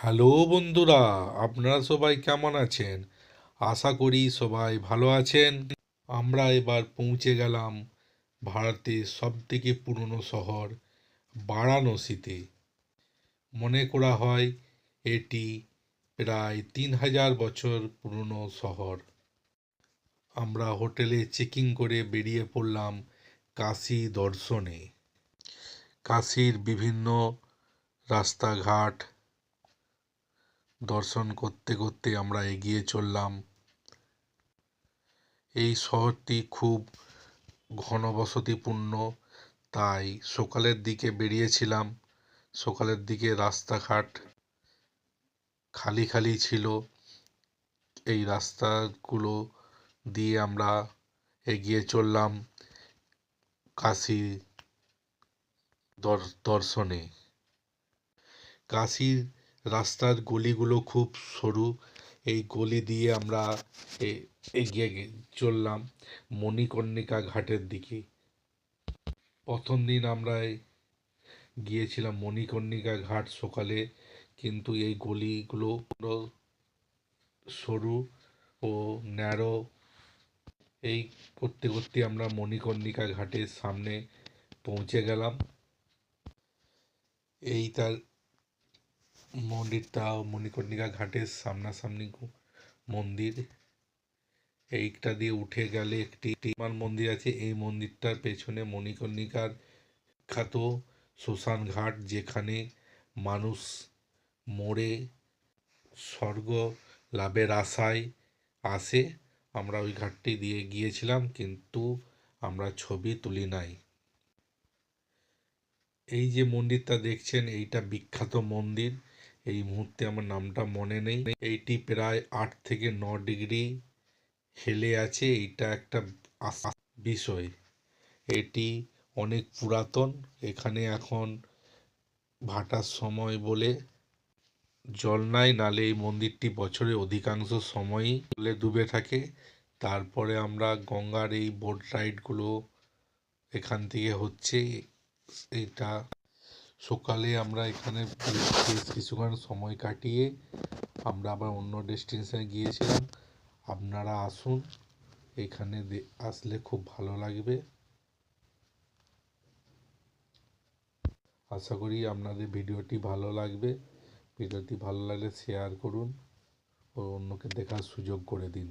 Hello বন্ধুরা, আপনারা সবাই কেমন আছেন? আশা করি সবাই ভালো আছেন। আমরা এবার পৌঁছে গেলাম ভারতের সবথেকে পুরনো শহর বারাণসীতে। মনে করা হয় এটি প্রায় 3000 বছর পুরনো শহর। আমরা হোটেলে চেকিং করে বেরিয়ে পড়লাম কাশী দর্শনে। কাশীর বিভিন্ন রাস্তাঘাট দর্শন করতে করতে আমরা এগিয়ে চললাম। এই শহরটি খুব ঘনবসতিপূর্ণ, তাই সকালের দিকে বেরিয়েছিলাম। সকালের দিকে রাস্তাঘাট খালি খালি ছিল। এই রাস্তাগুলো দিয়ে আমরা এগিয়ে চললাম কাশী দর্শনে। কাশীর রাস্তার গলিগুলো খুব সরু। এই গলি দিয়ে আমরা এগিয়ে চললাম মণিকর্ণিকা ঘাটের দিকে। প্রথম দিন আমরা গিয়েছিলাম মণিকর্ণিকা ঘাট সকালে, কিন্তু এই গলিগুলো সরু ও ন্যারো। এই করতে করতে আমরা মণিকর্ণিকা ঘাটের সামনে পৌঁছে গেলাম। এই তার মন্দিরটা মণিকর্ণিকা ঘাটের সামনাসামনি মন্দির। এইটা দিয়ে উঠে গেলে একটি মন্দির আছে। এই মন্দিরটার পেছনে মণিকর্ণিকার বিখ্যাত শ্মশান ঘাট, যেখানে মানুষ মরে স্বর্গ লাভের আশায় আসে। আমরা ওই ঘাটটি দিয়ে গিয়েছিলাম, কিন্তু আমরা ছবি তুলি নাই। এই যে মন্দিরটা দেখছেন, এইটা বিখ্যাত মন্দির। এই মুহূর্তে আমার নামটা মনে নেই। এইটি প্রায় 8 থেকে 9 ডিগ্রি হেলে আছে। এইটা একটা বিষয়। এটি অনেক পুরাতন। এখানে এখন ভাটার সময় বলে জল নাই, নালে এই মন্দিরটি বছরের অধিকাংশ সময়ই জলে ডুবে থাকে। তারপরে আমরা গঙ্গার এই বোট রাইডগুলো এখান থেকে হচ্ছে। এটা সকালে আমরা এখানে বেশ কিছুক্ষণ সময় কাটিয়ে আমরা আবার অন্য ডেস্টিনেশনে গিয়েছিলাম। আপনারা আসুন, এখানে আসলে খুব ভালো লাগবে। আশা করি আপনাদের ভিডিওটি ভালো লাগবে। ভিডিওটি ভালো লাগলে শেয়ার করুন ও অন্যকে দেখার সুযোগ করে দিন।